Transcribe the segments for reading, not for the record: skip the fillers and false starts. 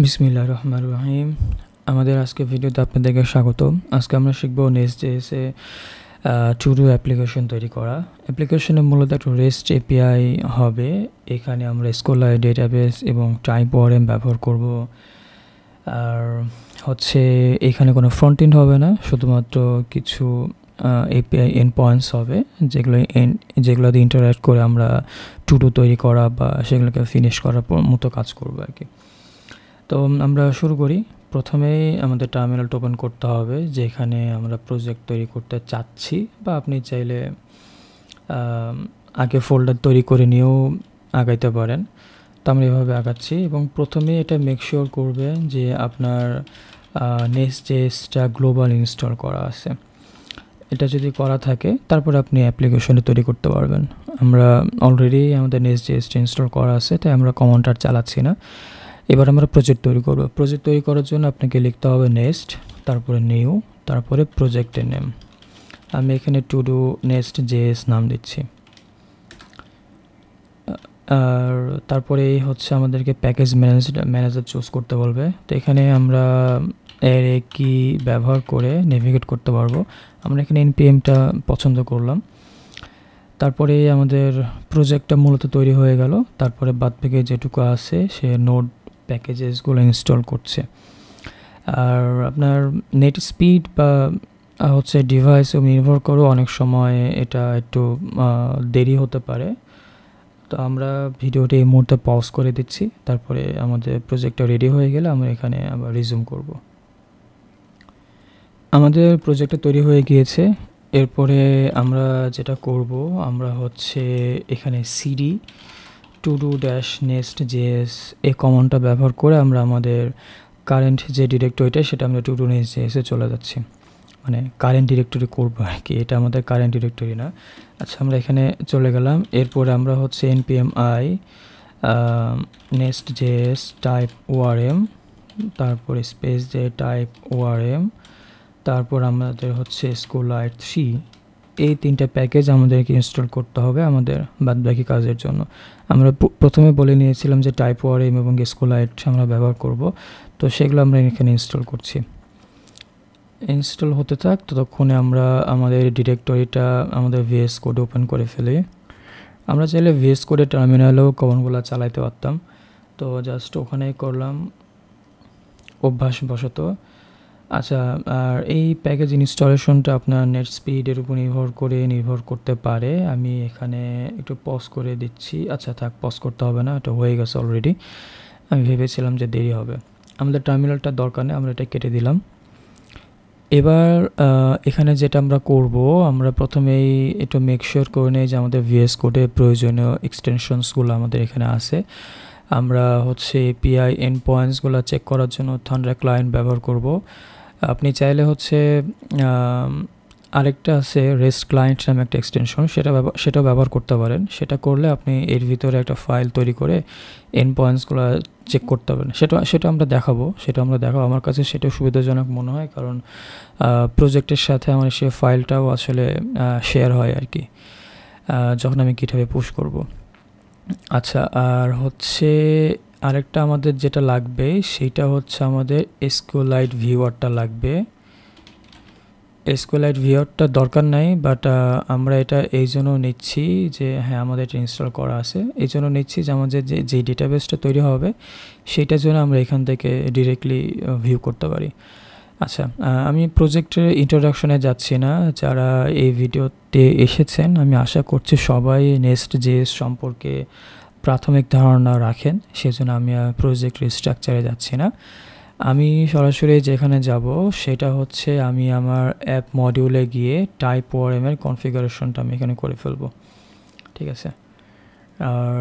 বিসমিল্লাহির রহমানির রহিম। আমাদের আজকে ভিডিওতে আপনাদেরকে স্বাগত। আজকে আমরা শিখব নেস্ট.js এ টু ডু অ্যাপ্লিকেশন তৈরি করা। অ্যাপ্লিকেশনে মূলত একটা রেস্ট এপিআই হবে। এখানে আমরা SQLite ডেটাবেস এবং টাইপওয়ার্ম ব্যবহার করব। আর হচ্ছে এখানে কোনো ফ্রন্ট এন্ড হবে না, শুধুমাত্র কিছু এপিআই এন্ড পয়েন্টস হবে, যেগুলো দিয়ে ইন্টারঅ্যাক্ট করে আমরা টু ডু তৈরি করা বা সেগুলোকে ফিনিশ করার মতো কাজ করব আর কি। তো আমরা শুরু করি। প্রথমেই আমাদের টার্মিনালটা ওপেন করতে হবে, যেখানে আমরা প্রজেক্ট তৈরি করতে চাচ্ছি, বা আপনি চাইলে আগে ফোল্ডার তৈরি করে নিয়েও আগাইতে পারেন। তো আমরা এভাবে আগাচ্ছি এবং প্রথমে এটা মেক শিওর করবেন যে আপনার নেস্ট.jsটা গ্লোবাল ইনস্টল করা আছে। এটা যদি করা থাকে তারপরে আপনি অ্যাপ্লিকেশনে তৈরি করতে পারবেন। আমরা অলরেডি আমাদের নেস্ট.jsটা ইনস্টল করা আছে, তাই আমরা কমান্ডটা চালাচ্ছি না। এবার আমরা প্রজেক্ট তৈরি করব। প্রজেক্ট তৈরি করার জন্য আপনাকে লিখতে হবে নেস্ট, তারপরে নিউ, তারপরে প্রজেক্টের নেম। আমি এখানে টু ডু নেস্ট.js নাম দিচ্ছি। আর তারপরে হচ্ছে আমাদেরকে প্যাকেজ ম্যানেজার চুজ করতে বলবে। তো এখানে আমরা অ্যারে কি ব্যবহার করে নেভিগেট করতে পারবো। আমরা এখানে npmটা পছন্দ করলাম। তারপরে আমাদের প্রজেক্টটা মূলত তৈরি হয়ে গেল। তারপরে বাদবাকি যেটুকু আছে সে নোড প্যাকেজেসগুলো ইনস্টল করছে। আর আপনার নেট স্পিড বা হচ্ছে ডিভাইসে নির্ভর করে অনেক সময় এটা একটু দেরি হতে পারে। তো আমরা ভিডিওটি এই মুহূর্তে পজ করে দিচ্ছি। তারপরে আমাদের প্রজেক্টটা রেডি হয়ে গেলে আমরা এখানে আবার রিজুম করব। আমাদের প্রজেক্টটা তৈরি হয়ে গিয়েছে। এরপরে আমরা যেটা করব, আমরা হচ্ছে এখানে সিডি টু ডু ড্যাশ নেস্ট.js এই কমান্ডটা ব্যবহার করে আমরা আমাদের কারেন্ট যে ডিরেক্টরিটা সেটা আমরা টু ডু নেস্ট.js চলে যাচ্ছি। মানে কারেন্ট ডিরেক্টরি করবো আর কি, এটা আমাদের কারেন্ট ডিরেক্টরি না। আচ্ছা, আমরা এখানে চলে গেলাম। এরপরে আমরা হচ্ছে npm i নেস্ট.js টাইপ orm, তারপরে স্পেস যে টাইপ orm, তারপর আমাদের হচ্ছে SQLite 3। এই তিনটা প্যাকেজ আমাদেরকে ইনস্টল করতে হবে আমাদের বাদবাকি কাজের জন্য। আমরা প্রথমে বলে নিয়েছিলাম যে টাইপওয়ার্ম এবং SQLite আমরা ব্যবহার করব, তো সেগুলো আমরা এখানে ইনস্টল করছি। ইনস্টল হতে থাক, ততক্ষণে আমরা আমাদের ডিরেক্টরিটা আমাদের VS কোডে ওপেন করে ফেলি। আমরা চাইলে VS কোডে টার্মিনালেও কমান্ডগুলো চালাইতে পারতাম, তো জাস্ট ওখানেই করলাম অভ্যাসবশত। আচ্ছা, আর এই প্যাকেজ ইনস্টলেশনটা আপনার নেট স্পিডের উপর নির্ভর করতে পারে। আমি এখানে একটু পজ করে দিচ্ছি। আচ্ছা থাক, পজ করতে হবে না, এটা হয়ে গেছে অলরেডি। আমি ভেবেছিলাম যে দেরি হবে। আমাদের টার্মিনালটা দরকার নেই, আমরা এটা কেটে দিলাম। এবার এখানে যেটা আমরা করব, আমরা প্রথমেই একটু মেক শিওর করে নেই যে আমাদের VS কোডে প্রয়োজনীয় এক্সটেনশনসগুলো আমাদের এখানে আছে। আমরা হচ্ছে API এন্ড পয়েন্টসগুলো চেক করার জন্য থান্ডার ক্লায়েন্ট ব্যবহার করব। আপনি চাইলে হচ্ছে আরেকটা আছে রেস্ট ক্লায়েন্ট নামে একটা এক্সটেনশন, সেটাও ব্যবহার করতে পারেন। সেটা করলে আপনি এর ভিতরে একটা ফাইল তৈরি করে এন্ড পয়েন্টসগুলো চেক করতে পারেন। সেটা আমরা দেখাবো। আমার কাছে সেটা সুবিধাজনক মনে হয়, কারণ প্রজেক্টের সাথে আমার সে ফাইলটাও আসলে শেয়ার হয় আর কি, যখন আমি গিটহাবে পুশ করব। আচ্ছা, আর হচ্ছে আরেকটা আমাদের যেটা লাগবে সেইটা হচ্ছে আমাদের SQLite ভিউয়ারটা লাগবে। SQLite ভিউয়ারটা দরকার নাই, বাট আমরা এটা এই জন্য নিচ্ছি যে হ্যাঁ আমাদের এটা ইনস্টল করা আছে, এই জন্য নিচ্ছি যে আমাদের যে ডেটাবেসটা তৈরি হবে সেইটার জন্য আমরা এখান থেকে ডিরেক্টলি ভিউ করতে পারি। আচ্ছা, আমি প্রজেক্টের ইন্ট্রোডাকশনে যাচ্ছি না। যারা এই ভিডিওতে এসেছেন আমি আশা করছি সবাই নেস্ট.js সম্পর্কে প্রাথমিক ধারণা রাখেন, সেজন্য আমি প্রজেক্টের স্ট্রাকচারে যাচ্ছি না। আমি সরাসরি যেখানে যাব সেটা হচ্ছে আমি আমার অ্যাপ মডিউলে গিয়ে টাইপওয়ার্ম এর কনফিগারেশনটা আমি এখানে করে ফেলবো। ঠিক আছে, আর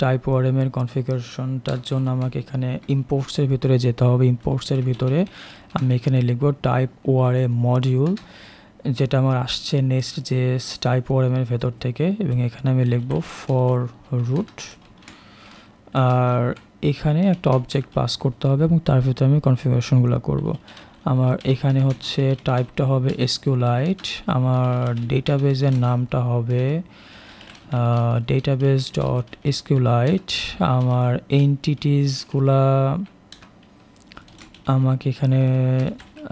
টাইপওয়ার্ম এর কনফিগারেশনটার জন্য আমাকে এখানে ইম্পোর্টসের ভিতরে যেতে হবে। ইম্পোর্টসের ভিতরে আমি এখানে লিখব টাইপওয়ার্ম মডিউল, যেটা আমার আসছে নেস্ট.js টাইপওয়ার্ম এর ভেতর থেকে, এবং এখানে আমি লিখব ফর রুট। আর এখানে একটা অবজেক্ট পাস করতে হবে এবং তার ভিতরে আমি কনফিগারেশনগুলো করব। আমার এখানে হচ্ছে টাইপটা হবে SQLite, আমার ডেটাবেসের নামটা হবে database.sqlite, আমার এন্টিটিসগুলা আমাকে এখানে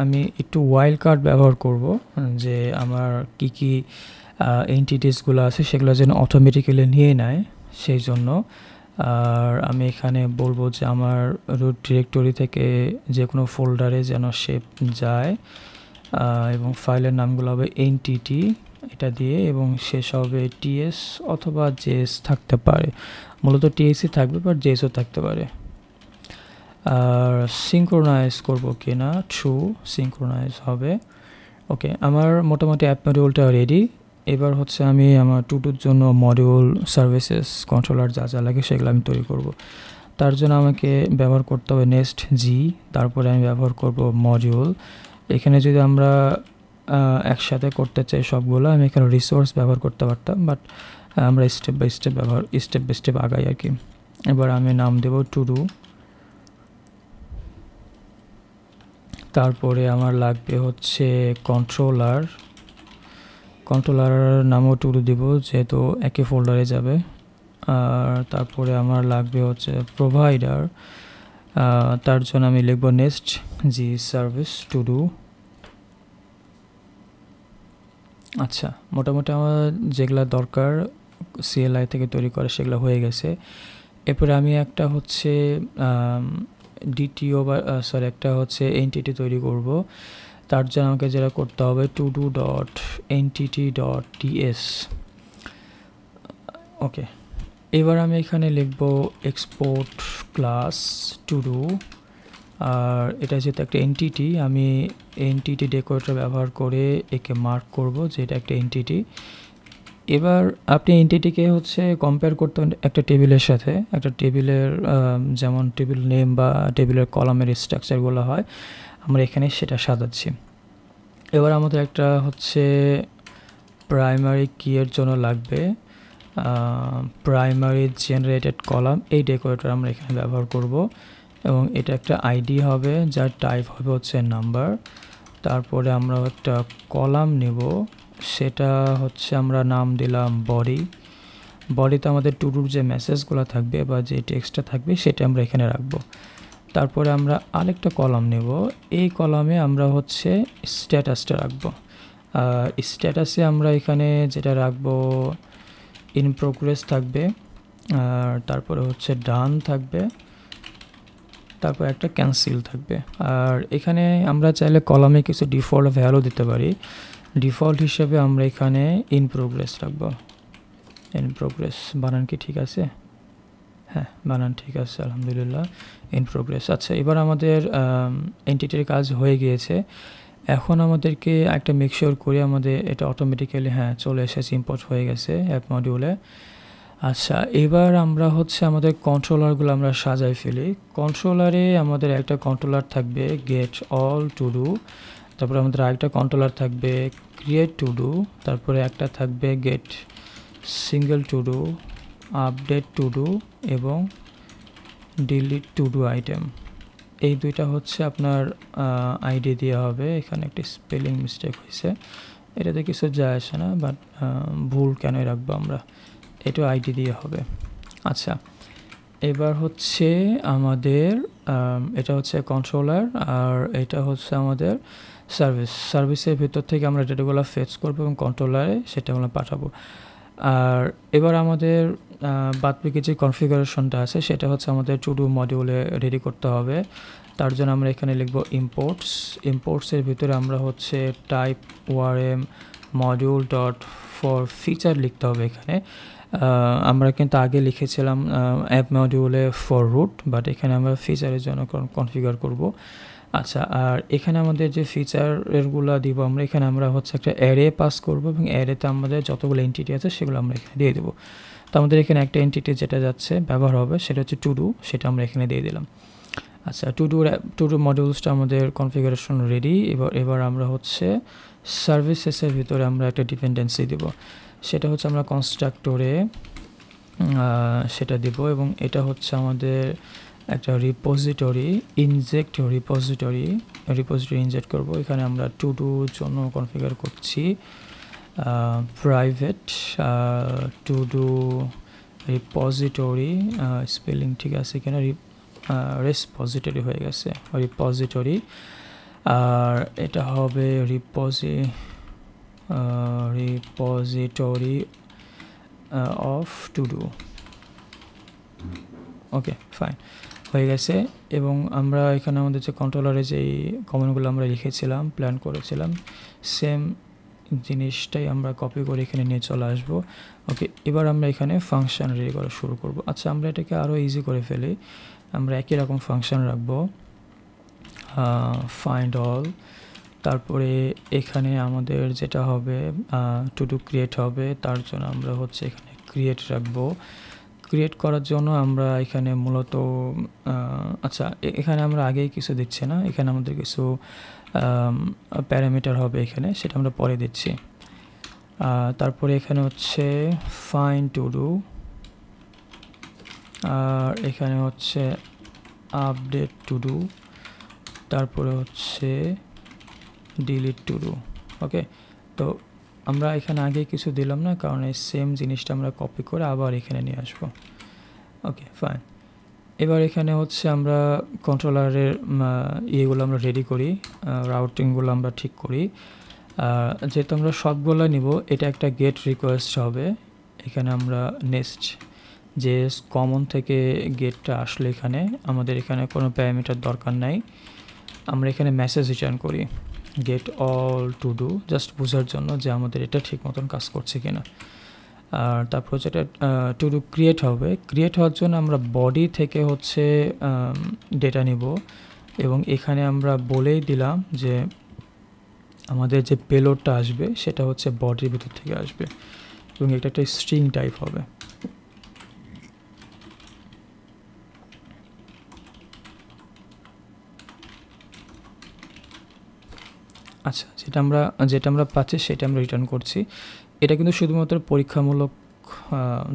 আমি একটু ওয়াইল্ড কার্ড ব্যবহার করব, যে আমার কি এন্টিটিসগুলো আছে সেগুলো যেন অটোমেটিক্যালি নিয়ে নেয় সেই জন্য। আর আমি এখানে বলবো যে আমার রুট ডিরেক্টরি থেকে যে কোনো ফোল্ডারে যেন সে যায়, এবং ফাইলের নামগুলো হবে এনটিটি এটা দিয়ে, এবং শেষ হবে টিএস অথবা জেএস থাকতে পারে, মূলত টিএসই থাকবে বাট জেএসও থাকতে পারে। আর সিঙ্ক্রোনাইজ করবো কি না, ট্রু সিঙ্ক্রোনাইজ হবে। ওকে, আমার মোটামুটি অ্যাপ মডিউলটা রেডি। এবার হচ্ছে আমি আমার টুডুর জন্য মডিউল সার্ভিসেস কন্ট্রোলার যা যা লাগে সেগুলো আমি তৈরি করব। তার জন্য আমাকে ব্যবহার করতে হবে নেক্সট জি, তারপরে আমি ব্যবহার করব মডিউল। এখানে যদি আমরা একসাথে করতে চাই সবগুলো, আমি এখানে রিসোর্স ব্যবহার করতে পারতাম, বাট আমরা স্টেপ বাই স্টেপ আগাই আর কি। এবার আমি নাম দেব টুডু, তারপরে আমার লাগবে হচ্ছে কন্ট্রোলার নামও টুডু দিব যেহেতু একই ফোল্ডারে যাবে। আর তারপরে আমার লাগবে হচ্ছে প্রোভাইডার, তার জন্য আমি লিখব নেক্সট জি সার্ভিস টুডু। আচ্ছা, মোটামুটি আমার যেগুলা দরকার সিএলআই থেকে তৈরি করে সেগুলো হয়ে গেছে। এরপরে আমি একটা হচ্ছে ডিটিও বা একটা হচ্ছে এনটিটি তৈরি করব। তার জন্য আমাকে যেটা করতে হবে todo dot entity dot ts. Okay, এবার আমি এখানে লিখব এক্সপোর্ট ক্লাস টুডু। আর এটা যেহেতু একটা এনটিটি, আমি এনটিটি ডেকোরেটর ব্যবহার করে একে মার্ক করব যে এটা একটা এনটিটি। এবার আপনি এনটিটিকে হচ্ছে কম্পেয়ার করতে একটা টেবিলের সাথে, একটা টেবিলের যেমন টেবিল নেম বা টেবিলের কলামের স্ট্রাকচারগুলো হয়, আমরা এখানে সেটা সাজাচ্ছি। এবার আমাদের একটা হচ্ছে প্রাইমারি কি এর জন্য লাগবে প্রাইমারি জেনারেটেড কলাম, এই ডেকোরেটর আমরা এখানে ব্যবহার করব, এবং এটা একটা আইডি হবে যার টাইপ হবে হচ্ছে নাম্বার। তারপরে আমরা একটা কলাম নেব, সেটা হচ্ছে আমরা নাম দিলাম বডিতে আমাদের টুডুর যে মেসেজগুলো থাকবে বা যে টেক্সটটা থাকবে সেটা আমরা এখানে রাখবো। তারপরে আমরা আরেকটা কলাম নেব, এই কলামে আমরা হচ্ছে স্ট্যাটাসটা রাখবো। স্ট্যাটাসে আমরা এখানে যেটা রাখবো ইন প্রোগ্রেস থাকবে, আর তারপরে হচ্ছে ডান থাকবে, তারপর একটা ক্যান্সেল থাকবে। আর এখানে আমরা চাইলে কলামে কিছু ডিফল্ট ভ্যালু দিতে পারি। ডিফল্ট হিসেবে আমরা এখানে ইন প্রোগ্রেস রাখবো। ইন প্রোগ্রেস বানান কি ঠিক আছে? হ্যাঁ, বানান ঠিক আছে, আলহামদুলিল্লাহ, ইন প্রোগ্রেস। আচ্ছা, এবার আমাদের এন্টিটির কাজ হয়ে গিয়েছে। এখন আমাদেরকে একটা মেকশিওর করে আমাদের এটা অটোমেটিক্যালি চলে এসেছে, ইম্পোর্ট হয়ে গেছে অ্যাপ মডিউলে। আচ্ছা, এবার আমরা হচ্ছে আমাদের কন্ট্রোলারগুলো আমরা সাজাই ফেলি। কন্ট্রোলারে আমাদের একটা কন্ট্রোলার থাকবে গেট অল টু ডু, তারপরে আমাদের আরেকটা কন্ট্রোলার থাকবে ক্রিয়েট টু ডু, তারপরে একটা থাকবে get single to do, update to do এবং ডিলিট টু ডু আইটেম। এই দুইটা হচ্ছে আপনার আইডি দেওয়া হবে। এখানে একটি স্পেলিং মিস্টেক হয়েছে, এটাতে কিছু যায় আসে না, বাট ভুল কেনই রাখবো আমরা, এটা আইডি দিয়ে হবে। আচ্ছা, এবার হচ্ছে আমাদের এটা হচ্ছে কন্ট্রোলার, আর এটা হচ্ছে আমাদের সার্ভিসের ভিতর থেকে আমরা ডেটাগুলো ফেচ করবো এবং কন্ট্রোলারে সেটা আমরা পাঠাবো। আর এবার আমাদের বাদবাকি যে কনফিগারেশনটা আছে সেটা হচ্ছে আমাদের টু ডু মডিউলে রেডি করতে হবে। তার জন্য আমরা এখানে লিখব ইম্পোর্টসের ভিতরে আমরা হচ্ছে type ORM module dot for feature লিখতে হবে। এখানে আমরা কিন্তু আগে লিখেছিলাম অ্যাপ মডিউলে ফর রুট, বাট এখানে আমরা ফিচারের জন্য কনফিগার করব। আচ্ছা, আর এখানে আমাদের যে ফিচারগুলো দিব আমরা, এখানে আমরা হচ্ছে একটা অ্যারে পাস করব এবং অ্যারেতে আমাদের যতগুলো এন্টিটি আছে সেগুলো আমরা এখানে দিয়ে দেবো। তো আমাদের এখানে একটা এন্টিটি যেটা যাচ্ছে ব্যবহার হবে সেটা হচ্ছে টু ডু, সেটা আমরা এখানে দিয়ে দিলাম। আচ্ছা, টু ডু মডিউলসটা আমাদের কনফিগারেশন রেডি। এবার আমরা হচ্ছে সার্ভিসেসের ভিতরে আমরা একটা ডিপেন্ডেন্সি দেব, সেটা হচ্ছে আমরা কনস্ট্রাক্টরে সেটা দেব, এবং এটা হচ্ছে আমাদের একটা রিপোজিটরি ইনজেক্ট করব। এখানে আমরা টু ডুর জন্য কনফিগার করছি private two do repository, spelling ঠিক আছে কিনা, রেসপোজিটরি হয়ে গেছে, রিপোজিটরি। আর এটা হবে repository of to do. Okay, fine, হয়ে গেছে। এবং আমরা এখানে আমাদের যে কন্ট্রোলারে যেই কমেন্টগুলো আমরা লিখেছিলাম, প্ল্যান করেছিলাম, সেম জিনিসটাই আমরা কপি করে এখানে নিয়ে চলে আসবো। ওকে, এবার আমরা এখানে ফাংশন রেডি করা শুরু করব। আচ্ছা, আমরা এটাকে আরও ইজি করে ফেলি। আমরা একই রকম ফাংশন রাখবো, ফাইন্ড অল। তারপরে এখানে আমাদের যেটা হবে টু ডু ক্রিয়েট হবে, তার জন্য আমরা হচ্ছে এখানে ক্রিয়েট রাখবো। ক্রিয়েট করার জন্য আমরা এখানে মূলত আচ্ছা, এখানে আমরা আগেই কিছু দিচ্ছি না, এখানে আমাদের কিছু প্যারামিটার হবে এখানে, সেটা আমরা পরে দিচ্ছি। তারপরে এখানে হচ্ছে ফাইন্ড টু ডু, আর এখানে হচ্ছে আপডেট টু ডু, তারপরে হচ্ছে ডিলিট টু ডু। ওকে, তো আমরা এখানে আগে কিছু দিলাম না, কারণ এই সেম জিনিসটা আমরা কপি করে আবার এখানে নিয়ে আসবো। ওকে, ফাইন। এবার এখানে হচ্ছে আমরা কন্ট্রোলারের ইয়েগুলো আমরা রেডি করি, রাউটিংগুলো আমরা ঠিক করি। যেহেতু আমরা সবগুলো নিব, এটা একটা গেট রিকোয়েস্ট হবে। এখানে আমরা নেক্সট যে কমন থেকে গেটটা আসলে এখানে আমাদের এখানে কোনো প্যারামিটার দরকার নাই, আমরা এখানে মেসেজ রিটার্ন করি gate all to do, just বোঝার জন্য যে আমাদের এটা ঠিক মতন কাজ করছে কিনা। আর তারপর যেটা টু ডু ক্রিয়েট হবে, ক্রিয়েট হওয়ার জন্য আমরা বডি থেকে হচ্ছে ডেটা নিব, এবং এখানে আমরা বলেই দিলাম যে আমাদের যে পেলোডটা আসবে সেটা হচ্ছে বডির ভিতর থেকে আসবে, এবং এটা একটা স্ট্রিং টাইপ হবে। আচ্ছা, যেটা আমরা পাচ্ছি সেটা আমরা রিটার্ন করছি। এটা কিন্তু শুধুমাত্র পরীক্ষামূলক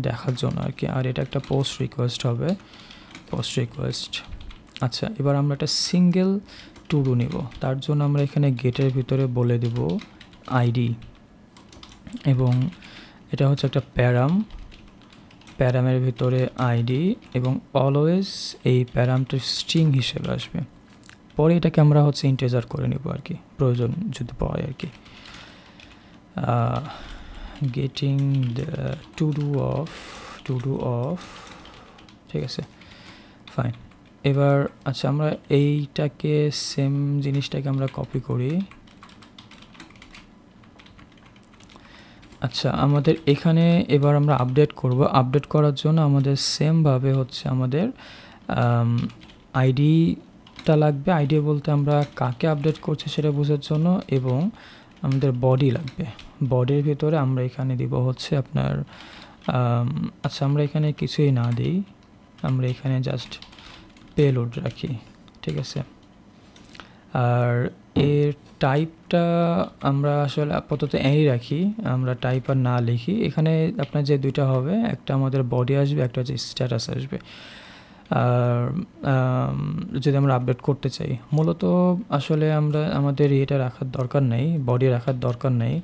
দেখার জন্য আর কি। আর এটা একটা পোস্ট রিকোয়েস্ট হবে, পোস্ট রিকোয়েস্ট। আচ্ছা, এবার আমরা একটা সিঙ্গেল টু ডু নিব, তার জন্য আমরা এখানে গেটের ভিতরে বলে দেব আইডি, এবং এটা হচ্ছে একটা প্যারামের ভিতরে আইডি, এবং অলওয়েজ এই প্যারামটা স্ট্রিং হিসেবে আসবে। পরে এটাকে আমরা হচ্ছে ইন্টিজার করে নেব আর কি, প্রয়োজন যদি পড়ে আর কি। Getting the to do of, ঠিক আছে, ফাইন। এবার আচ্ছা, আমরা এইটাকে সেম জিনিসটাকে আমরা কপি করি। আচ্ছা, আমাদের এখানে এবার আমরা আপডেট করব। আপডেট করার জন্য আমাদের সেমভাবে হচ্ছে আমাদের আইডিটা লাগবে। আইডি বলতে আমরা কাকে আপডেট করছি সেটা বোঝার জন্য, এবং আমাদের বডি লাগবে। বডির ভিতরে আমরা এখানে দিব হচ্ছে আপনার আচ্ছা, আমরা এখানে কিছুই না দিই, আমরা এখানে জাস্ট পেলোড রাখি, ঠিক আছে। আর এর টাইপটা আমরা আসলে আপাতত এনই রাখি, আমরা টাইপ আর না লিখি। এখানে আপনার যে দুইটা হবে, একটা আমাদের বডি আসবে, একটা হচ্ছে স্ট্যাটাস আসবে। আর যদি আমরা আপডেট করতে চাই, মূলত আসলে আমাদের এটা রাখার দরকার নেই, বডি রাখার দরকার নেই,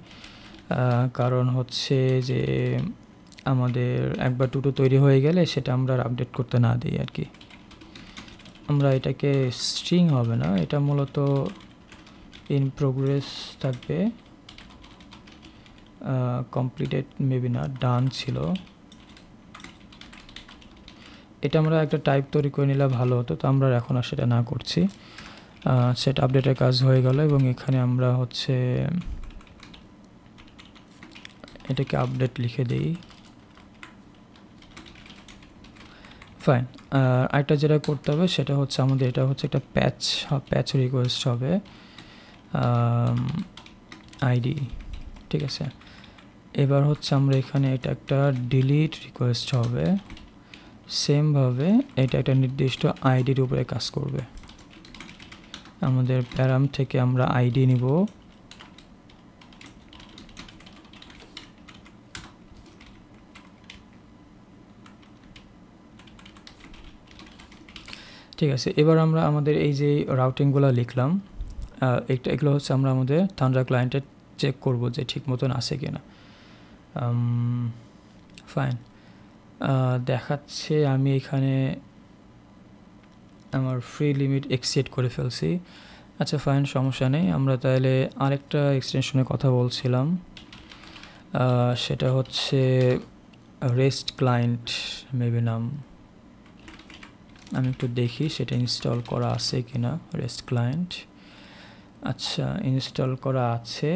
কারণ হচ্ছে যে আমাদের একবার টুটু তৈরি হয়ে গেলে সেটা আমরা আপডেট করতে না দিই আর কি। আমরা এটাকে স্ট্রিং হবে না, এটা মূলত ইন প্রোগ্রেস থাকবে, কমপ্লিটেড মেবি না, ডান ছিল। এটা আমরা একটা টাইপ তৈরি করে নিলে ভালো হতো, তো আমরা এখন আর সেটা না করছি। সেটা আপডেটের কাজ হয়ে গেল, এবং এখানে আমরা হচ্ছে এটাকে আপডেট লিখে দিই, ফাইন। আরেকটা যেটা করতে হবে সেটা হচ্ছে আমাদের এটা হচ্ছে একটা প্যাচ রিকোয়েস্ট হবে, আইডি, ঠিক আছে। এবার হচ্ছে আমরা এখানে এটা একটা ডিলিট রিকোয়েস্ট হবে, সেমভাবে এটা একটা নির্দিষ্ট আইডির উপরে কাজ করবে। আমাদের প্যারাম থেকে আমরা আইডি নিব, ঠিক আছে। এবার আমরা আমাদের এই যে রাউটিংগুলো লিখলাম, এগুলো হচ্ছে আমরা আমাদের থান্ডার ক্লায়েন্টে চেক করব যে ঠিক মতন আছে কিনা। ফাইন, দেখাচ্ছে আমি এখানে আমার ফ্রি লিমিট এক্সিড করে ফেলছি। আচ্ছা ফাইন, সমস্যা নেই। আমরা তাহলে আরেকটা এক্সটেনশনের কথা বলছিলাম, সেটা হচ্ছে রেস্ট ক্লায়েন্ট মেবি নাম। আমি একটু দেখি সেটা ইনস্টল করা আছে কিনা। রেস্ট ক্লায়েন্ট, আচ্ছা ইনস্টল করা আছে।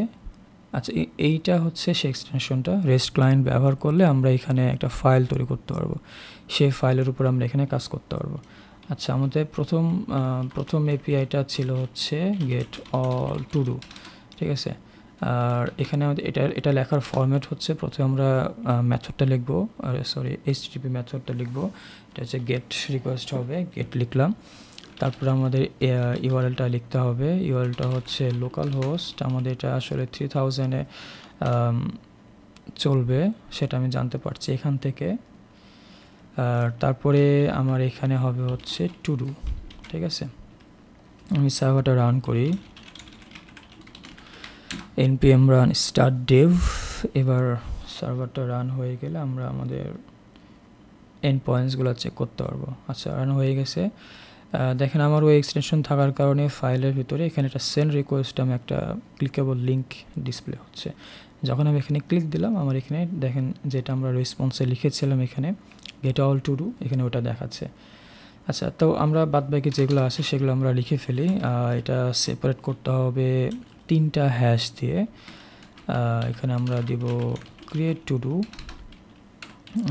আচ্ছা এইটা হচ্ছে সেই এক্সটেনশনটা। রেস্ট ক্লায়েন্ট ব্যবহার করলে আমরা এখানে একটা ফাইল তৈরি করতে পারবো, সেই ফাইলের উপর আমরা এখানে কাজ করতে পারবো। আচ্ছা আমাদের প্রথম এপিআইটা ছিল হচ্ছে গেট অল টু ডু, ঠিক আছে। আর এখানে আমাদের এটা লেখার ফরম্যাট হচ্ছে, প্রথমে আমরা মেথডটা লিখবো, সরি এইচটিটিপি মেথডটা লিখবো। এটা হচ্ছে গেট রিকোয়েস্ট হবে, গেট লিখলাম। তারপর আমাদের ইউআরএলটা লিখতে হবে। ইউআরএলটা হচ্ছে লোকাল হোস্ট, আমাদের এটা আসলে 3000-এ চলবে, সেটা আমি জানতে পারছি এখান থেকে। আর তারপরে আমার এখানে হবে হচ্ছে টু ডু, ঠিক আছে। আমি সার্ভারটা রান করি, npm run start dev। এবার সার্ভারটা রান হয়ে গেলে আমরা আমাদের এন্ড পয়েন্টসগুলো চেক করতে পারবো। আচ্ছা রান হয়ে গেছে। দেখেন আমার ওই এক্সটেনশন থাকার কারণে ফাইলের ভিতরে এখানে একটা সেন্ড রিকোয়েস্ট আমি একটা ক্লিকেবল লিঙ্ক ডিসপ্লে হচ্ছে। যখন আমি এখানে ক্লিক দিলাম, আমার এখানে দেখেন যেটা আমরা রেসপন্সে লিখেছিলাম এখানে গেট অল টু ডু, এখানে ওটা দেখাচ্ছে। আচ্ছা তো আমরা বাদবাকি যেগুলো আছে সেগুলো আমরা লিখে ফেলি। এটা সেপারেট করতে হবে 3টা হ্যাশ দিয়ে। এখানে আমরা দিব ক্রিয়েট টু ডু,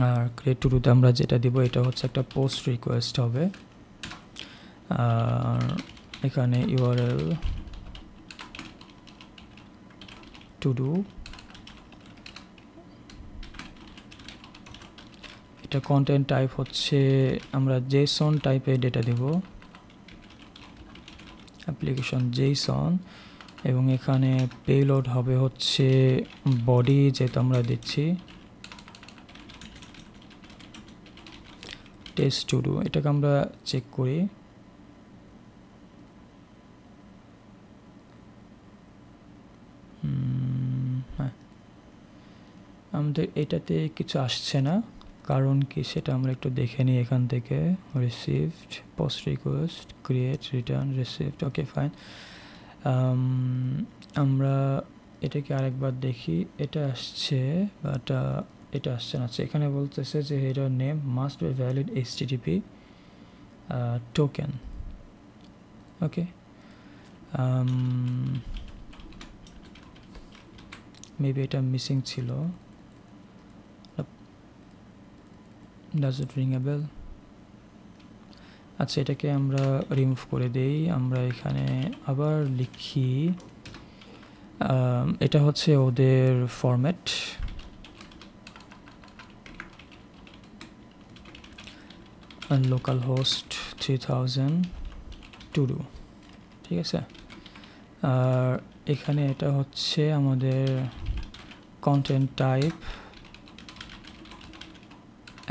আর ক্রিয়েট টু ডুতে আমরা যেটা দিব এটা হচ্ছে একটা পোস্ট রিকোয়েস্ট হবে। আর এখানে ইউআরএল টু ডু, এটা কন্টেন্ট টাইপ হচ্ছে আমরা জেসন টাইপের ডেটা দেব, অ্যাপ্লিকেশন জেসন। এবং এখানে পেলোড হবে হচ্ছে বডি, যেটা আমরা দিচ্ছি টেস্ট টু ডু। এটাকে আমরা চেক করি। হ্যাঁ, আমাদের এটাতে কিছু আসছে না, কারণ কি সেটা আমরা একটু দেখে নিই এখান থেকে। Received, post request, create, return, received, okay fine. আমরা এটাকে আরেকবার দেখি, এটা আসছে বাট এটা আসছে না। আচ্ছা এখানে বলতেছে যে header name must be valid HTTP token, okay. Maybe এটা মিসিং ছিল। Does it ring a bell? আচ্ছা এটাকে আমরা রিমুভ করে দেই। আমরা এখানে আবার লিখি, এটা হচ্ছে ওদের format. Local host 3000 to do, ঠিক আছে। আর এখানে এটা হচ্ছে আমাদের content type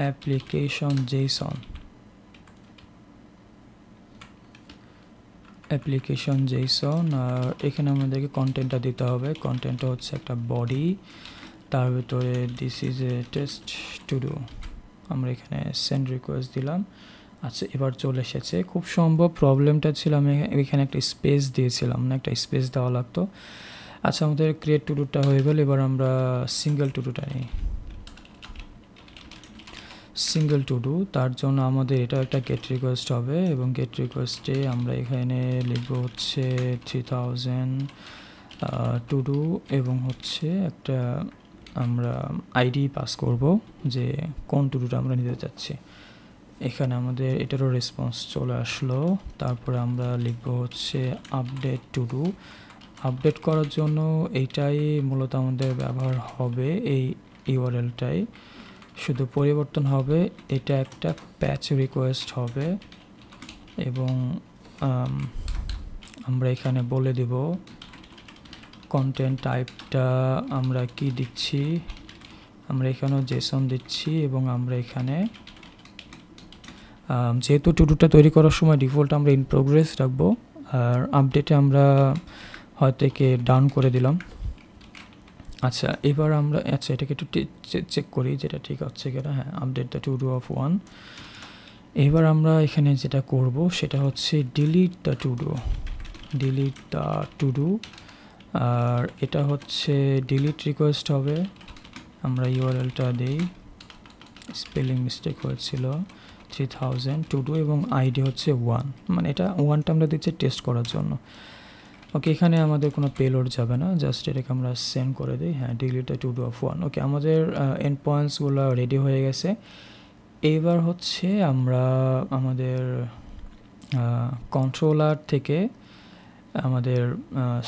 application JSON, application JSON. আর এখানে আমাদেরকে কন্টেন্টটা দিতে হবে। কন্টেন্টটা হচ্ছে একটা বডি, তার ভিতরে this is a test to do. আমরা এখানে সেন্ড রিকোয়েস্ট দিলাম। আচ্ছা এবার চলে এসেছে। খুব সম্ভব প্রবলেমটা ছিল আমি এখানে একটা স্পেস দিয়েছিলাম না, একটা স্পেস দেওয়া লাগতো। আচ্ছা আমাদের ক্রিয়েট টু ডুটা হয়ে গেল। এবার আমরা সিঙ্গেল টু ডুটা নিই। সিঙ্গেল টু ডু, তার জন্য আমাদের এটা একটা গেট রিকোয়েস্ট হবে, এবং গেট রিকোয়েস্টে আমরা এখানে লিখব হচ্ছে 3000 টু ডু, এবং হচ্ছে একটা আমরা আইডি পাস করব যে কোন টু ডুটা আমরা নিতে চাচ্ছি। এখানে আমাদের এটারও রেসপন্স চলে আসলো। তারপরে আমরা লিখব হচ্ছে আপডেট টু ডু। আপডেট করার জন্য এইটাই মূলত আমাদের ব্যবহার হবে, এই ইউআরএলটাই। শুধু পরিবর্তন হবে, এটা একটা প্যাচ রিকোয়েস্ট হবে, এবং আমরা এখানে বলে দেব কন্টেন্ট টাইপটা আমরা কি দিচ্ছি। আমরা এখানেও জেসন দিচ্ছি, এবং আমরা এখানে যেহেতু টুডুটা তৈরি করার সময় ডিফল্ট আমরা ইন প্রোগ্রেস রাখবো, আর আপডেটে আমরা হয়তো একে ডান করে দিলাম। আচ্ছা এবার আমরা এটাকে একটু চেক করি যেটা ঠিক হচ্ছে কিনা। হ্যাঁ, update the to do of 1। এবার আমরা এখানে যেটা করব সেটা হচ্ছে ডিলিট দ্য টু ডু, আর এটা হচ্ছে ডিলিট রিকোয়েস্ট হবে। আমরা ইউআরএলটা দেই, স্পেলিং মিস্টেক হয়েছিল 3000 টু ডু এবং আইডি হচ্ছে 1, মানে এটা 1টা আমরা দিচ্ছি টেস্ট করার জন্য। ওকে, এখানে আমাদের কোনো পেলোড যাবে না, জাস্ট এটাকে আমরা সেন্ড করে দিই। হ্যাঁ, delete the to do of 1। ওকে, আমাদের এন্ড পয়েন্টসগুলো রেডি হয়ে গেছে। এবার হচ্ছে আমরা আমাদের কন্ট্রোলার থেকে আমাদের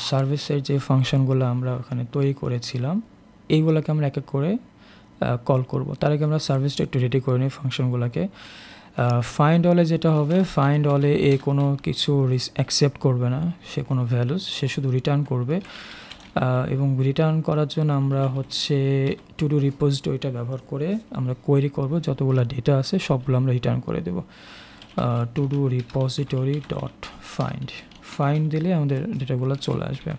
সার্ভিসের যে ফাংশনগুলো আমরা ওখানে তৈরি করেছিলাম এইগুলোকে আমরা এক এক করে কল করব। তার আগে আমরা সার্ভিসটা একটু রেডি করে নিই ফাংশনগুলোকে। ফাইন্ড অলে যেটা হবে, ফাইন্ড অলে এ কোনো কিছু অ্যাকসেপ্ট করবে না, সে কোনো ভ্যালুস, সে শুধু রিটার্ন করবে। এবং রিটার্ন করার জন্য আমরা হচ্ছে টু ডু রিপোজিটরিটা ব্যবহার করে আমরা কোয়েরি করব, যতগুলো ডেটা আছে সবগুলো আমরা রিটার্ন করে দেব। To do repository dot find দিলে আমাদের ডেটাগুলো চলে আসবে।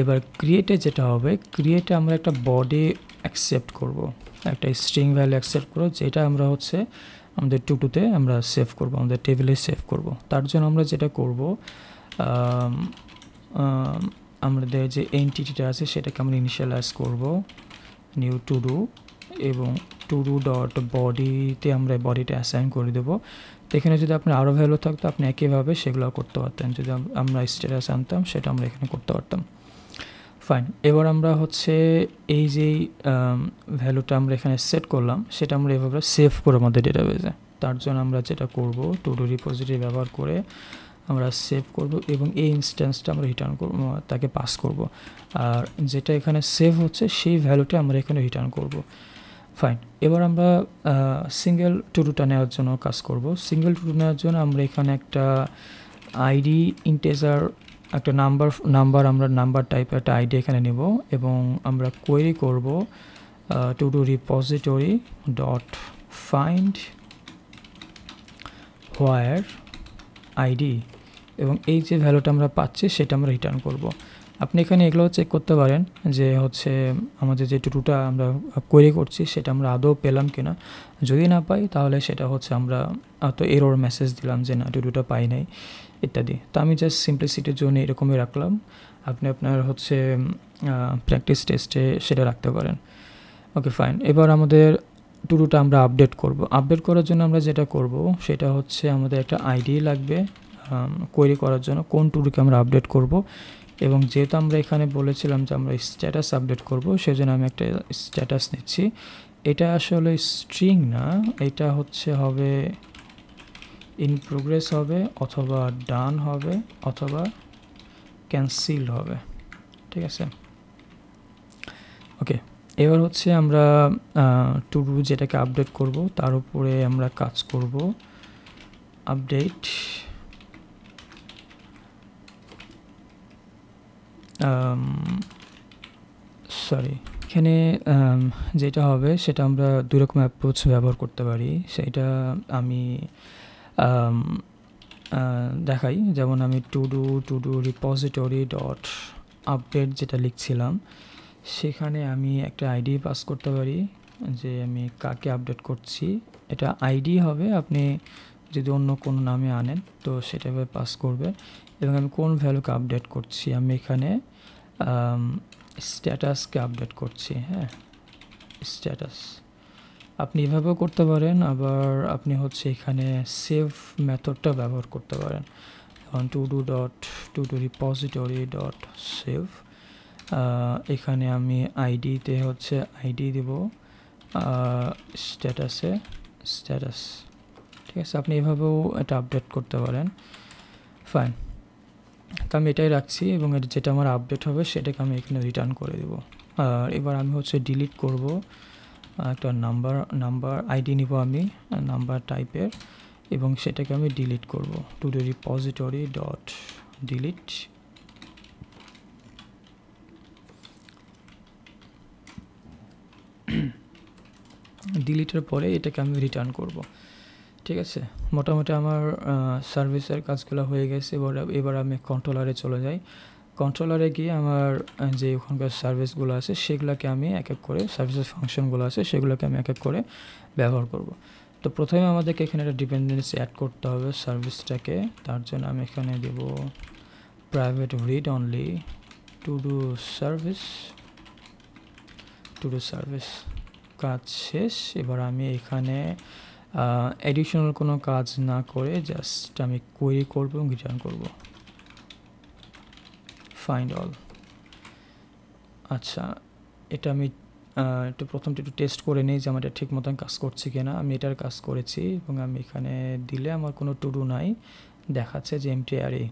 এবার ক্রিয়েটে যেটা হবে, ক্রিয়েটে আমরা একটা বডি অ্যাকসেপ্ট করব, একটা স্ট্রিং ভ্যালু অ্যাকসেপ্ট করব, যেটা আমরা হচ্ছে আমাদের টুটুতে আমরা সেভ করব, আমাদের টেবিলে সেভ করব। তার জন্য আমরা যেটা করব, আমাদের যে এন্টিটিটা আছে সেটাকে আমরা ইনিশিয়ালাইজ করব, নিউ টু ডু, এবং টু ডু ডট বডিতে আমরা বডিটা অ্যাসাইন করে দেবো। তো এখানে যদি আপনার আরও ভ্যালু থাকতো আপনি একইভাবে সেগুলো করতে পারতেন, যদি আমরা স্ট্যাটাস আনতাম সেটা আমরা এখানে করতে পারতাম। ফাইন, এবার আমরা হচ্ছে এই যেই ভ্যালুটা আমরা এখানে সেট করলাম সেটা আমরা এভাবে সেভ করব আমাদের ডেটাবেজে। তার জন্য আমরা যেটা করব, টু ডু রিপোজিটরি ব্যবহার করে আমরা সেভ করব এবং এই ইনস্ট্যান্সটা আমরা রিটার্ন করব, তাকে পাস করব, আর যেটা এখানে সেভ হচ্ছে সেই ভ্যালুটা আমরা এখানে রিটার্ন করব। ফাইন, এবার আমরা সিঙ্গেল টু ডুটা নেওয়ার জন্য কাজ করব। সিঙ্গেল টু ডু নেওয়ার জন্য আমরা এখানে একটা আইডি ইন্টিজার, একটা নাম্বার আমরা নাম্বার টাইপের একটা আইডি এখানে নেব এবং আমরা কোয়েরি করব to do repository dot find where ID, এবং এই যে ভ্যালুটা আমরা পাচ্ছি সেটা আমরা রিটার্ন করব। আপনি এখানে এগুলো চেক করতে পারেন যে হচ্ছে আমাদের যে টুটুটা আমরা কোয়েরি করছি সেটা আমরা আদৌ পেলাম কিনা। যদি না পাই তাহলে সেটা হচ্ছে আমরা তো এরর মেসেজ দিলাম যে না টুটুটা পাই নাই ইত্যাদি। তো আমি জাস্ট সিম্পলিসিটির জন্য এরকমই রাখলাম, আপনি আপনার হচ্ছে প্র্যাকটিস টেস্টে সেটা রাখতে পারেন। ওকে ফাইন, এবার আমাদের টুটুটা আমরা আপডেট করব। আপডেট করার জন্য আমরা যেটা করব সেটা হচ্ছে আমাদের একটা আইডি লাগবে কোয়েরি করার জন্য, কোন টুটুকে আমরা আপডেট করব। এবং যেহেতু আমরা এখানে বলেছিলাম যে আমরা স্ট্যাটাস আপডেট করব, সেজন্য আমি একটা স্ট্যাটাস নিচ্ছি। এটা আসলে স্ট্রিং না, এটা হচ্ছে হবে ইন প্রোগ্রেস হবে, অথবা ডান হবে, অথবা ক্যান্সেলড হবে, ঠিক আছে। ওকে, এবার হচ্ছে আমরা টু ডু যেটাকে আপডেট করব তার উপরে আমরা কাজ করব, আপডেট এখানে যেটা হবে সেটা আমরা দুই রকম অ্যাপ্রোচ ব্যবহার করতে পারি, সেটা আমি দেখাই। যেমন আমি two do repository dot update যেটা লিখছিলাম সেখানে আমি একটা আইডি পাস করতে পারি যে আমি কাকে আপডেট করছি। এটা আইডি হবে, আপনি যদি অন্য কোনো নামে আনেন তো সেটাভাবে পাস করবে। এবং আমি কোন ভ্যালুকে আপডেট করছি, আমি এখানে স্ট্যাটাসকে আপডেট করছি। হ্যাঁ, স্ট্যাটাস আপনি এভাবেও করতে পারেন, আবার আপনি হচ্ছে এখানে সেভ মেথডটা ব্যবহার করতে পারেন। Two do repository dot save, এখানে আমি আইডিতে হচ্ছে আইডি দেব, স্ট্যাটাসে স্ট্যাটাস, ঠিক আছে। আপনি এভাবেও এটা আপডেট করতে পারেন। ফাইন, তো আমি এটাই রাখছি এবং যেটা আমার আপডেট হবে সেটাকে আমি এখানে রিটার্ন করে দেব। আর এবার আমি হচ্ছে ডিলিট করব, একটা নাম্বার আইডি নিব আমি নাম্বার টাইপের, এবং সেটাকে আমি ডিলিট করব। To do repository dot delete, ডিলিটের পরে এটাকে আমি রিটার্ন করব, ঠিক আছে। মোটামুটি আমার সার্ভিসের কাজগুলো হয়ে গেছে। এবার আমি কন্ট্রোলারে চলে যাই। কন্ট্রোলারে গিয়ে আমার যে ওখানকার সার্ভিসগুলো আছে সেগুলোকে আমি এক এক করে, সার্ভিসের ফাংশনগুলো আছে সেগুলোকে আমি এক এক করে ব্যবহার করব। তো প্রথমে আমাদেরকে এখানে একটা ডিপেন্ডেন্সি অ্যাড করতে হবে সার্ভিসটাকে। তার জন্য আমি এখানে দেব private read only to do service. কাজ শেষ। এবার আমি এখানে অ্যাডিশনাল কোনো কাজ না করে জাস্ট আমি কোয়েরি করব এবং রিটার্ন করব ফাইন্ড অল। আচ্ছা, এটা আমি একটু প্রথমটা একটু টেস্ট করে নিই যে আমার এটা ঠিক মতন কাজ করছে কিনা। আমি এটার কাজ করেছি এবং আমি এখানে দিলে আমার কোনো টু ডু নাই, দেখাচ্ছে যে এমটি অ্যারে।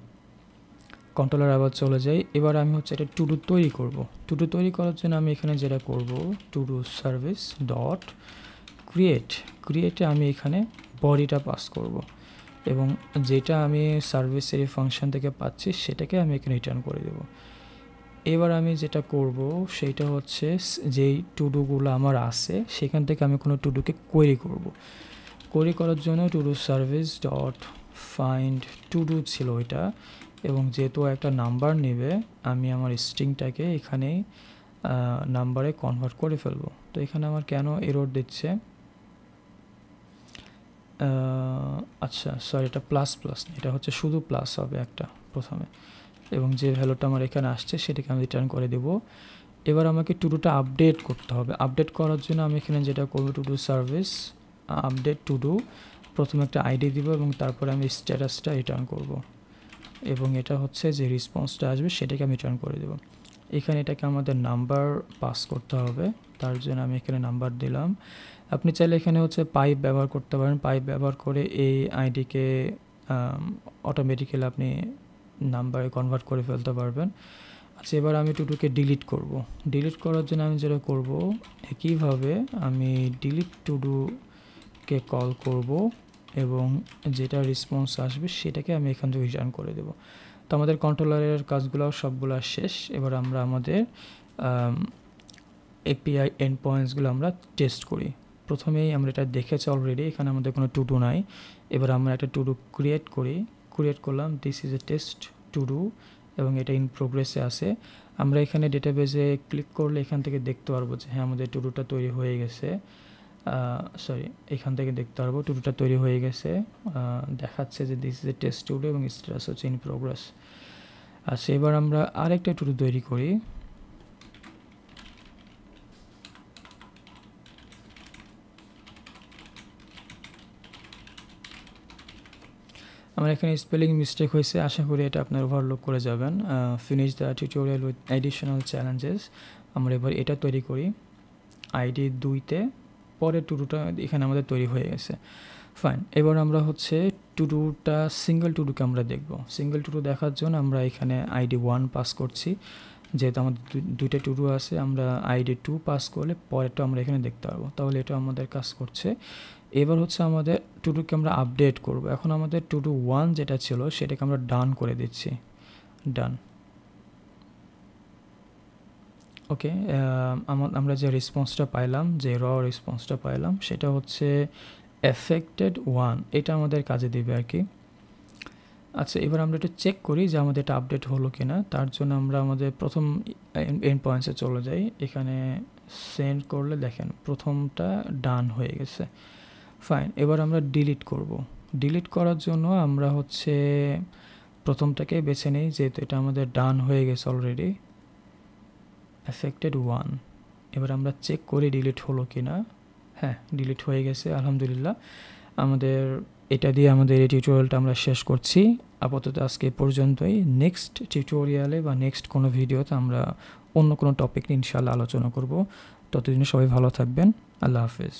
কন্ট্রোলার আবার চলে যাই। এবার আমি হচ্ছে এটা টু ডু তৈরি করব। টু ডু তৈরি করার জন্য আমি এখানে যেটা করব, টু ডু সার্ভিস ডট ক্রিয়েটে আমি এখানে বডিটা পাস করব এবং যেটা আমি সার্ভিসের এই ফাংশন থেকে পাচ্ছি সেটাকে আমি এখানে রিটার্ন করে দেব। এবার আমি যেটা করব সেইটা হচ্ছে যেই টু ডুগুলো আমার আছে সেখান থেকে আমি কোনো টু ডুকে কোয়েরি করব। কোয়েরি করার জন্য two do service dot find to do ছিল এটা, এবং যেহেতু একটা নাম্বার নেবে আমি আমার স্ট্রিংটাকে এখানে নাম্বারে কনভার্ট করে ফেলবো। তো এখানে আমার কেন এরর দিচ্ছে, আচ্ছা সরি, এটা প্লাস এটা হচ্ছে শুধু প্লাস হবে একটা প্রথমে, এবং যে ভ্যালুটা আমার এখানে আসছে সেটাকে আমি রিটার্ন করে দেব। এবার আমাকে টু ডুটা আপডেট করতে হবে। আপডেট করার জন্য আমি এখানে যেটা করবো, two do service update to do, প্রথমে একটা আইডি দিব এবং তারপরে আমি স্ট্যাটাসটা রিটার্ন করব, এবং এটা হচ্ছে যে রেসপন্সটা আসবে সেটাকে আমি রিটার্ন করে দেব। এখানে এটাকে আমাদের নাম্বার পাস করতে হবে, তার জন্য আমি এখানে নাম্বার দিলাম। আপনি চাইলে এখানে হচ্ছে পাইপ ব্যবহার করতে পারেন। পাইপ ব্যবহার করে এই আইডিকে অটোমেটিক্যালি আপনি নাম্বারে কনভার্ট করে ফেলতে পারবেন। আচ্ছা, এবার আমি টুডুকে ডিলিট করব। ডিলিট করার জন্য আমি যেটা করব, একইভাবে আমি ডিলিট টুডুকে কল করব এবং যেটা রেসপন্স আসবে সেটাকে আমি এখান থেকে রিটার্ন করে দেব। তো আমাদের কন্ট্রোলারের কাজগুলো সবগুলো শেষ। এবার আমরা আমাদের এপিআই এন্ড পয়েন্টসগুলো আমরা টেস্ট করি। প্রথমেই আমরা এটা দেখেছি অলরেডি, এখানে আমাদের কোনো টু ডু নাই। এবার আমরা একটা টু ডু ক্রিয়েট করলাম, this is a test two do, এবং এটা ইন প্রোগ্রেসে আছে। আমরা এখানে ডেটাবেজে ক্লিক করলে এখান থেকে দেখতে পারবো যে হ্যাঁ আমাদের টু ডুটা তৈরি হয়ে গেছে। এখান থেকে দেখতে পারবো টু ডুটা তৈরি হয়ে গেছে, দেখাচ্ছে যে this is a test two do এবং স্ট্যাটাস হচ্ছে ইন প্রোগ্রেস। আচ্ছা, এবার আমরা আরেকটা টু ডু তৈরি করি। আমার এখানে স্পেলিং মিস্টেক হয়েছে, আশা করি এটা আপনার ওভারলুক করে যাবেন। Finish the tutorial with additional challenges. আমরা এবার এটা তৈরি করি আইডি 2তে, পরে টুডুটা এখানে আমাদের তৈরি হয়ে গেছে। ফাইন, এবার আমরা হচ্ছে টুডুটা সিঙ্গেল টুডুকে আমরা দেখব। সিঙ্গেল টুডু দেখার জন্য আমরা এখানে আইডি 1 পাস করছি, যেহেতু আমাদের দুইটা টুডু আছে আমরা আইডি 2 পাস করলে পরেরটা আমরা এখানে দেখতে পারবো, তাহলে এটা আমাদের কাজ করছে। এবার হচ্ছে আমাদের টুডুকে আমরা আপডেট করব। এখন আমাদের টুডু 1 যেটা ছিল সেটাকে আমরা ডান করে দিচ্ছি, ডান। ওকে, আমরা যে রেসপন্সটা পাইলাম, যে রেসপন্সটা পাইলাম সেটা হচ্ছে এফেক্টেড 1, এটা আমাদের কাজে দিবে আর কি। আচ্ছা, এবার আমরা একটু চেক করি যে আমাদের এটা আপডেট হলো কিনা। তার জন্য আমরা আমাদের প্রথম এন্ড পয়েন্টসে চলে যাই। এখানে সেন্ড করলে দেখেন প্রথমটা ডান হয়ে গেছে। ফাইন, এবার আমরা ডিলিট করব। ডিলিট করার জন্য আমরা হচ্ছে প্রথমটাকে বেছে নিই, যেহেতু এটা আমাদের ডান হয়ে গেছে অলরেডি, এফেক্টেড 1। এবার আমরা চেক করি ডিলিট হলো কিনা। হ্যাঁ, ডিলিট হয়ে গেছে, আলহামদুলিল্লাহ। আমাদের এটা দিয়ে আমাদের এই টিউটোরিয়ালটা আমরা শেষ করছি। আপাতত আজকে পর্যন্তই। নেক্সট টিউটোরিয়ালে বা নেক্সট কোনো ভিডিওতে আমরা অন্য কোনো টপিক নিয়ে ইনশাআল্লাহ আলোচনা করব। ততদিনে সবাই ভালো থাকবেন। আল্লাহ হাফেজ।